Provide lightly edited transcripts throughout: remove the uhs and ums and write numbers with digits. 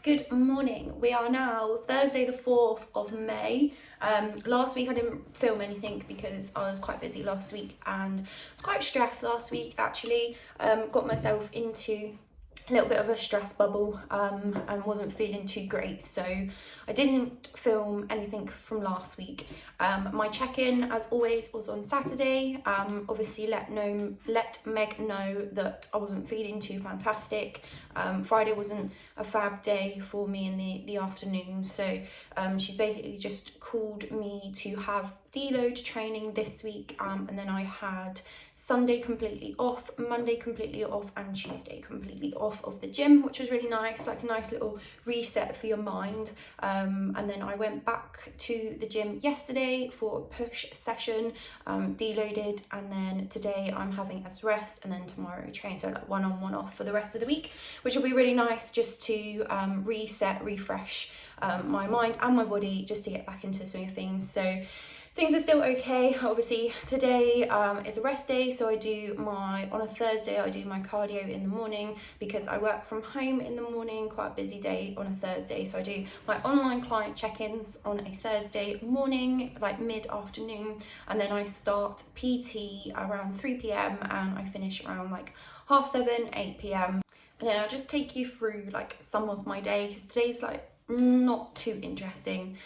Good morning. We are now Thursday the 4th of May. Last week I didn't film anything because I was quite busy last week and I was quite stressed last week actually. Got myself into a little bit of a stress bubble and wasn't feeling too great, so I didn't film anything from last week. My check-in, as always, was on Saturday. Obviously let Meg know that I wasn't feeling too fantastic. Friday wasn't a fab day for me in the afternoon, so she's basically just called me to have deload training this week, and then I had Sunday completely off, Monday completely off, and Tuesday completely off of the gym, which was really nice, like a nice little reset for your mind. And then I went back to the gym yesterday for a push session, deloaded, and then today I'm having as rest, and then tomorrow train, so like one on one off for the rest of the week, which will be really nice just to reset, refresh my mind and my body, just to get back into swing of things. So things are still okay. Obviously today is a rest day, so on a Thursday I do my cardio in the morning because I work from home in the morning, quite a busy day on a Thursday, so I do my online client check-ins on a Thursday morning, like mid-afternoon, and then I start PT around 3 p.m. and I finish around like 7:30, 8 p.m. And then I'll just take you through like some of my day, because today's like not too interesting.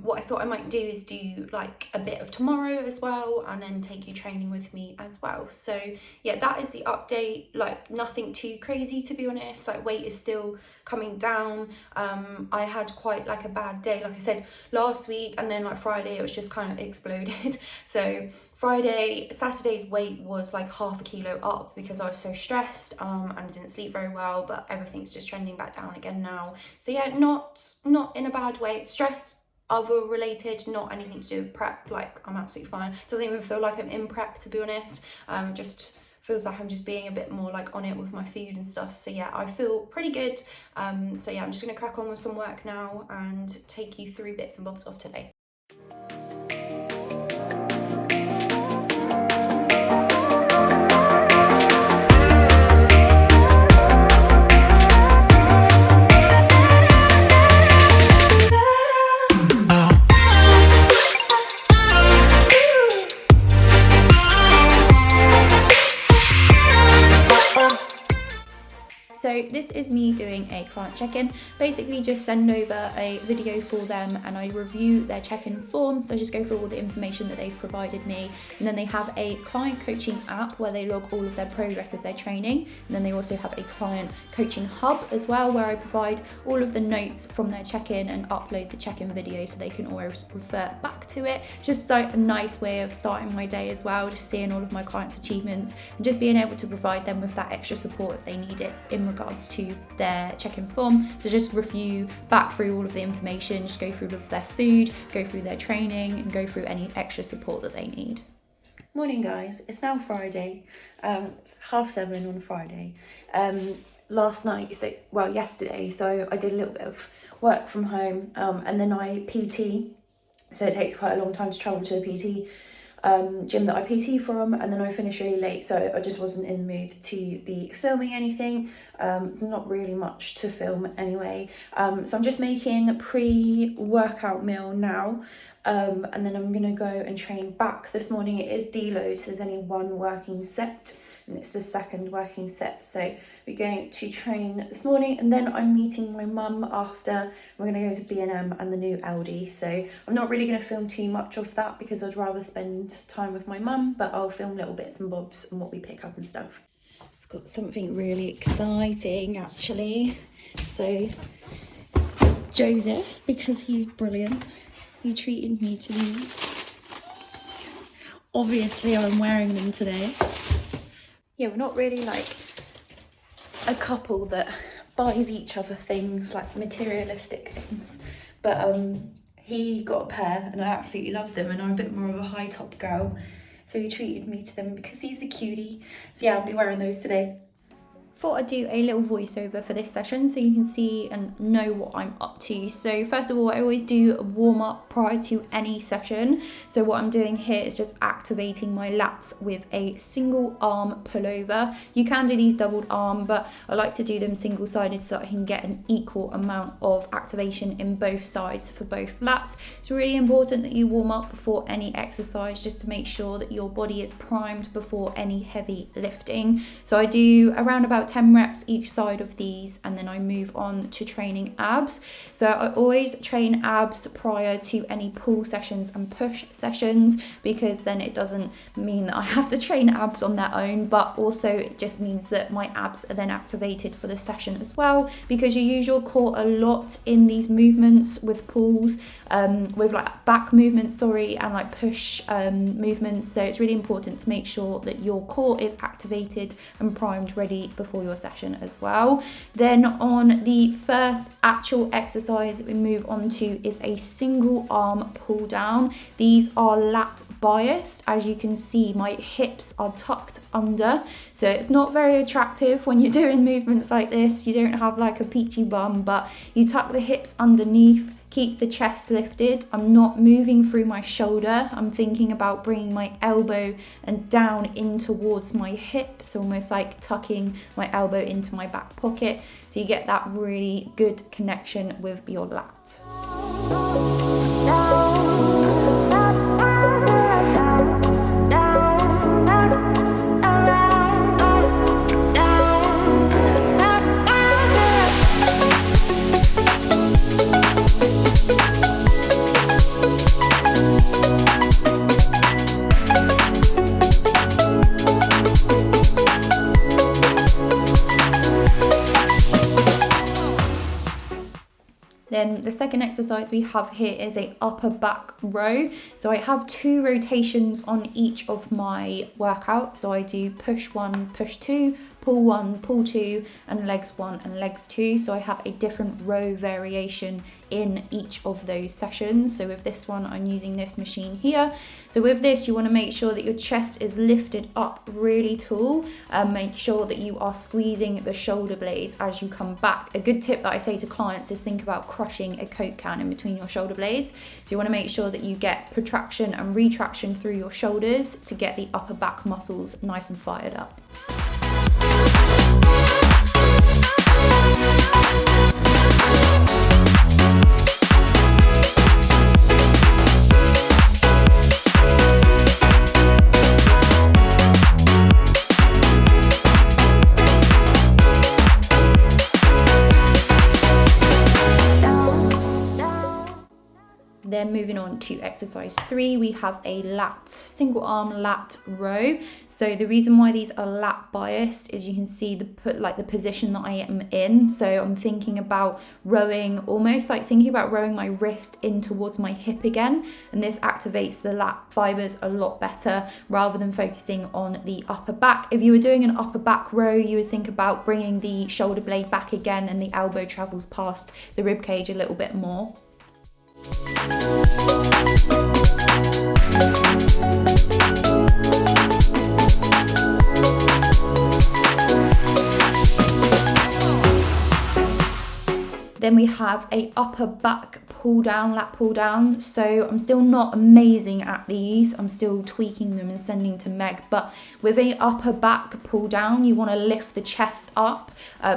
What I thought I might do is do like a bit of tomorrow as well, and then take you training with me as well. So yeah, that is the update. Like nothing too crazy, to be honest. Like weight is still coming down. I had quite like a bad day, like I said, last week, and then like Friday it was just kind of exploded. So Saturday's weight was like 0.5 kilo up because I was so stressed and I didn't sleep very well, but everything's just trending back down again now. So yeah, not in a bad way. Stress other related, not anything to do with prep. Like I'm absolutely fine. Doesn't even feel like I'm in prep, to be honest. Just feels like I'm just being a bit more like on it with my food and stuff. So yeah, I feel pretty good. So yeah, I'm just gonna crack on with some work now and take you through bits and bobs of today. So this is me doing a client check-in. Basically just send over a video for them and I review their check-in form. So I just go through all the information that they've provided me, and then they have a client coaching app where they log all of their progress of their training. And then they also have a client coaching hub as well, where I provide all of the notes from their check-in and upload the check-in video so they can always refer back to it. Just like a nice way of starting my day as well, just seeing all of my clients' achievements and just being able to provide them with that extra support if they need it in regards to their check-in form. So just review back through all of the information, just go through all of their food, go through their training, and go through any extra support that they need. Morning guys, it's now Friday, it's 7:30 on Friday. Last night, yesterday, so I did a little bit of work from home, and then I PT, so it takes quite a long time to travel to the PT gym that I PT from, and then I finish really late, so I just wasn't in the mood to be filming anything. Not really much to film anyway, so I'm just making a pre-workout meal now. And then I'm gonna go and train back. This morning it is deload, so there's only one working set, and it's the second working set. So we're going to train this morning, and then I'm meeting my mum after. We're gonna go to B&M and the new Aldi. So I'm not really gonna film too much of that because I'd rather spend time with my mum, but I'll film little bits and bobs and what we pick up and stuff. I've got something really exciting actually. So Joseph, because he's brilliant, he treated me to these. Obviously I'm wearing them today. Yeah, we're not really like a couple that buys each other things, like materialistic things, but he got a pair and I absolutely love them, and I'm a bit more of a high top girl, so he treated me to them because he's a cutie. So yeah, I'll be wearing those today. Thought I'd do a little voiceover for this session so you can see and know what I'm up to. So first of all, I always do a warm up prior to any session. So what I'm doing here is just activating my lats with a single arm pullover. You can do these doubled arm, but I like to do them single sided so that I can get an equal amount of activation in both sides for both lats. It's really important that you warm up before any exercise just to make sure that your body is primed before any heavy lifting. So I do around about 10 reps each side of these, and then I move on to training abs. So I always train abs prior to any pull sessions and push sessions, because then it doesn't mean that I have to train abs on their own, but also it just means that my abs are then activated for the session as well, because you use your core a lot in these movements with pulls, with like back movements, and like push movements. So it's really important to make sure that your core is activated and primed ready before your session as well. Then on the first actual exercise that we move on to is a single arm pull down. These are lat biased. As you can see, my hips are tucked under, so it's not very attractive when you're doing movements like this. You don't have like a peachy bum, but you tuck the hips underneath. Keep the chest lifted. I'm not moving through my shoulder. I'm thinking about bringing my elbow and down in towards my hips, almost like tucking my elbow into my back pocket. So you get that really good connection with your lat. Then the second exercise we have here is a upper back row. So I have 2 rotations on each of my workouts. So I do push 1, push 2, pull 1, pull 2, and legs 1 and legs 2. So I have a different row variation in each of those sessions. So with this one, I'm using this machine here. So with this, you want to make sure that your chest is lifted up really tall, and make sure that you are squeezing the shoulder blades as you come back. A good tip that I say to clients is think about crushing a Coke can in between your shoulder blades. So you want to make sure that you get protraction and retraction through your shoulders to get the upper back muscles nice and fired up. Then moving on to exercise 3, we have a single arm lat row. So the reason why these are lat biased is you can see the position that I am in. So I'm thinking about rowing, almost like thinking about rowing my wrist in towards my hip again. And this activates the lat fibers a lot better rather than focusing on the upper back. If you were doing an upper back row, you would think about bringing the shoulder blade back again and the elbow travels past the rib cage a little bit more. Then we have a upper back pull down, lat pull down. So I'm still not amazing at these. I'm still tweaking them and sending to Meg. But with a upper back pull down, you want to lift the chest up,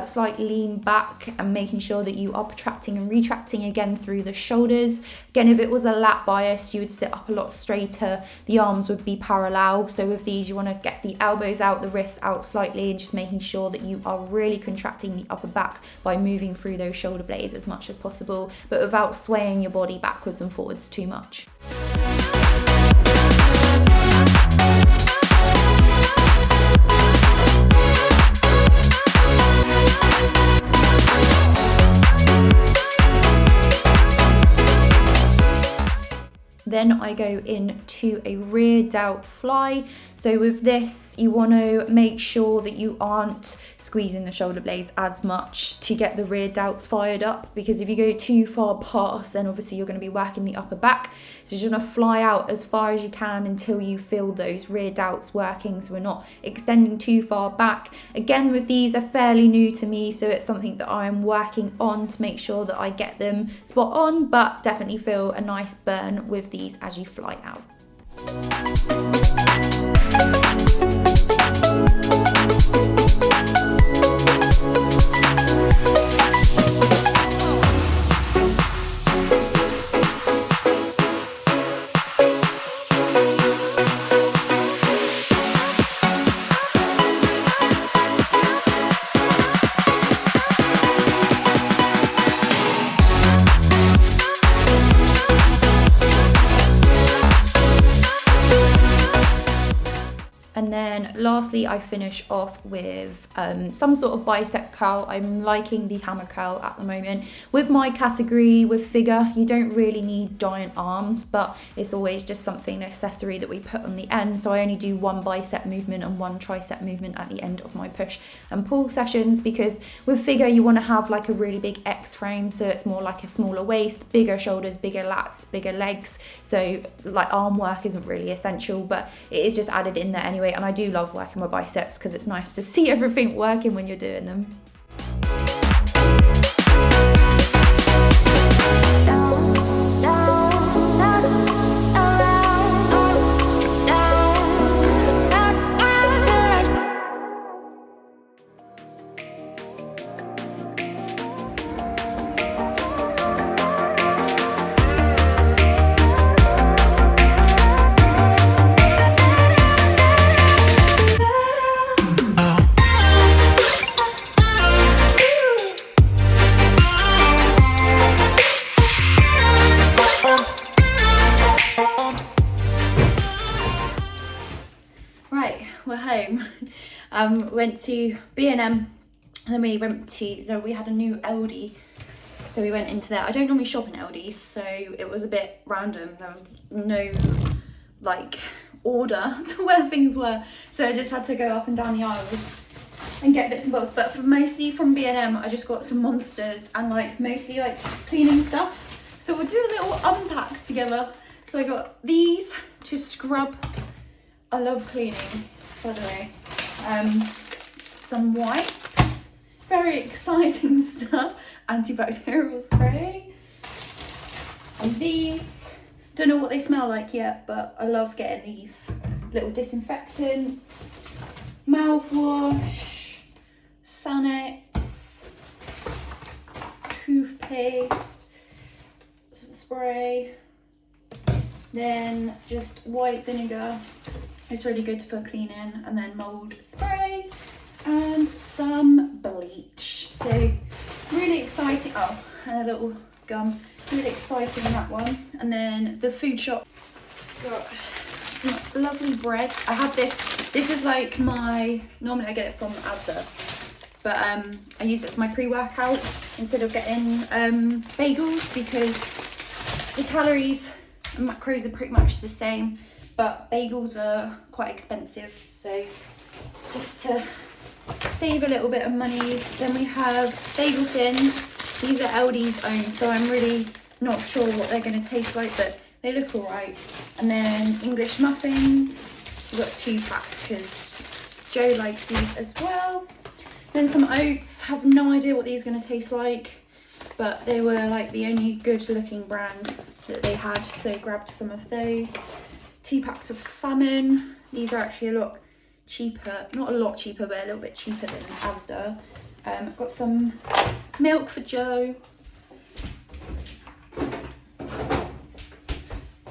slightly lean back, and making sure that you are protracting and retracting again through the shoulders. Again, if it was a lat bias, you would sit up a lot straighter. The arms would be parallel. So with these, you want to get the elbows out, the wrists out slightly, and just making sure that you are really contracting the upper back by moving through those shoulder blades as much as possible, but without swaying your body backwards and forwards too much. Then I go into a rear delt fly. So with this, you want to make sure that you aren't squeezing the shoulder blades as much to get the rear delts fired up, because if you go too far past, then obviously you're going to be working the upper back. So you're going to fly out as far as you can until you feel those rear delts working, so we're not extending too far back. Again, with these, are fairly new to me, so it's something that I'm working on to make sure that I get them spot on, but definitely feel a nice burn with these as you fly out. And then lastly, I finish off with some sort of bicep curl. I'm liking the hammer curl at the moment. With my category, with figure, you don't really need giant arms, but it's always just something, an accessory that we put on the end. So I only do one bicep movement and one tricep movement at the end of my push and pull sessions, because with figure, you want to have like a really big X frame. So it's more like a smaller waist, bigger shoulders, bigger lats, bigger legs. So like arm work isn't really essential, but it is just added in there anyway. And I do love working my biceps because it's nice to see everything working when you're doing them. We're home. Went to B&M, and then we went to, so we had a new Aldi, so we went into there. I don't normally shop in Aldi's, so it was a bit random. There was no like order to where things were, so I just had to go up and down the aisles and get bits and bobs. But for mostly from B&M, I just got some monsters and like mostly like cleaning stuff. So we'll do a little unpack together. So I got these to scrub. I love cleaning, by the way. Some wipes, very exciting stuff. Antibacterial spray. And these, don't know what they smell like yet, but I love getting these little disinfectants, mouthwash, Sanex, toothpaste, spray, then just white vinegar. It's really good for cleaning, and then mold spray and some bleach. So really exciting. Oh, and a little gum. Really exciting, that one. And then the food shop got some lovely bread. I have this. This is like my, normally I get it from Asda, but I use it as my pre-workout instead of getting bagels, because the calories and macros are pretty much the same, but bagels are quite expensive, so just to save a little bit of money. Then we have bagel tins. These are Aldi's own, so I'm really not sure what they're going to taste like, but they look alright. And then English muffins. We've got 2 packs because Joe likes these as well. Then some oats. Have no idea what these are going to taste like. but they were like the only good looking brand that they had, so grabbed some of those. 2 packs of salmon. These are actually a lot cheaper, not a lot cheaper, but a little bit cheaper than Asda. I've got some milk for Joe,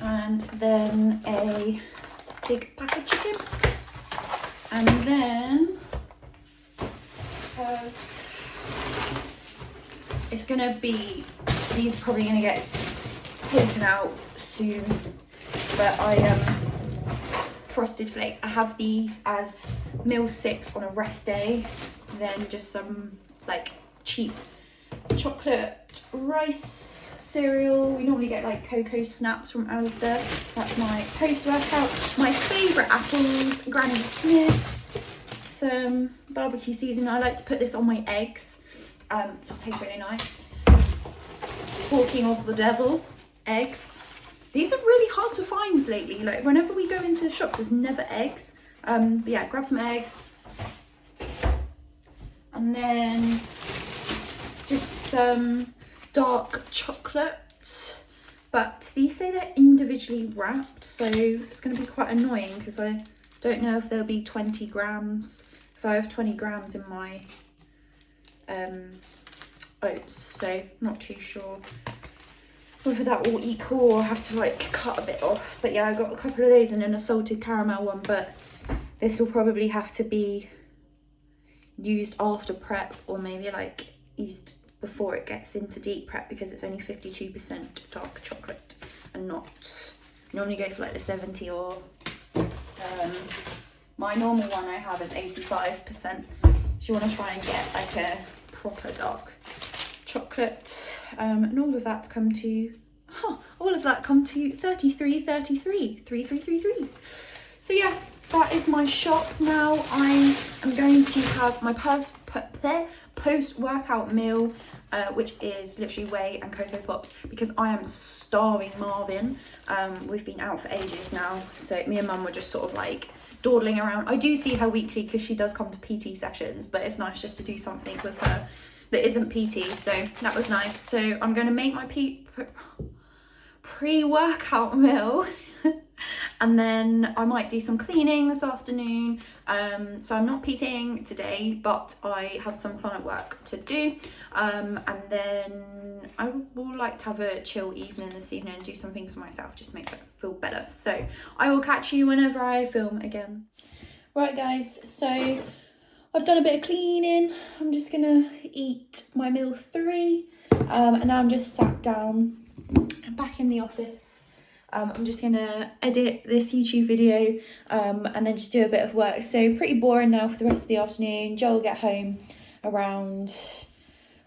and then a big pack of chicken, and then it's gonna be, these are probably gonna get taken out soon, but Frosted Flakes, I have these as meal 6 on a rest day, then just some like cheap chocolate rice cereal. We normally get like cocoa snaps from Asda. That's my post-workout. My favourite apples, Granny Smith, some barbecue seasoning. I like to put this on my eggs. Just tastes really nice. Talking of the devil, eggs. These are really hard to find lately. Like whenever we go into the shops, there's never eggs. But yeah, grab some eggs. And then just some dark chocolate. But these say they're individually wrapped, so it's going to be quite annoying because I don't know if there'll be 20 grams. So I have 20 grams in my oats, so not too sure whether that will equal or have to like cut a bit off. But yeah, I got a couple of those and then a salted caramel one, but this will probably have to be used after prep, or maybe like used before it gets into deep prep, because it's only 52% dark chocolate and not, normally go for like the 70, or my normal one I have is 85%. So you want to try and get like a proper dark chocolate, and all of that come to 33.33. So yeah, that is my shop. Now I am going to have my post-workout meal, which is literally whey and Cocoa Pops, because I am starving Marvin. We've been out for ages now, so me and Mum were just sort of like dawdling around. I do see her weekly because she does come to PT sessions, but it's nice just to do something with her that isn't PT, so that was nice. So I'm going to make my pre-workout meal and then I might do some cleaning this afternoon. So I'm not PTing today, but I have some client work to do, and then I will like to have a chill evening this evening and do some things for myself, just makes it feel better. So I will catch you whenever I film again. Right guys, so I've done a bit of cleaning. I'm just gonna eat my meal 3, and now I'm just sat down back in the office. I'm just gonna edit this YouTube video, and then just do a bit of work. So pretty boring now for the rest of the afternoon. Joe will get home around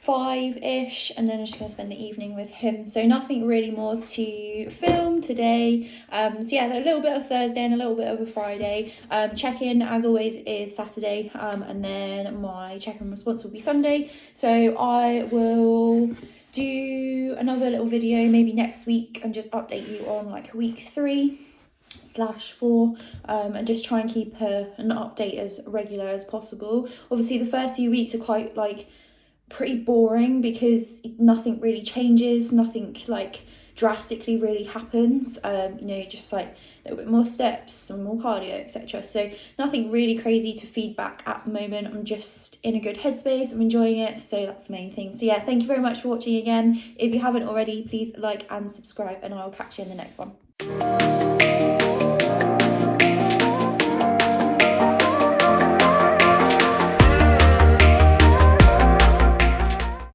5-ish, and then I'm just gonna spend the evening with him. So nothing really more to film today. So yeah, a little bit of Thursday and a little bit of a Friday. Check-in as always is Saturday, and then my check-in response will be Sunday. So I will do another little video maybe next week and just update you on like week 3/4, and just try and keep an update as regular as possible. Obviously the first few weeks are quite like pretty boring because nothing really changes, nothing like drastically really happens. You know, just like a little bit more steps, some more cardio, etc. So nothing really crazy to feed back at the moment. I'm just in a good headspace, I'm enjoying it, so that's the main thing. So yeah, thank you very much for watching again. If you haven't already, please like and subscribe, and I will catch you in the next one.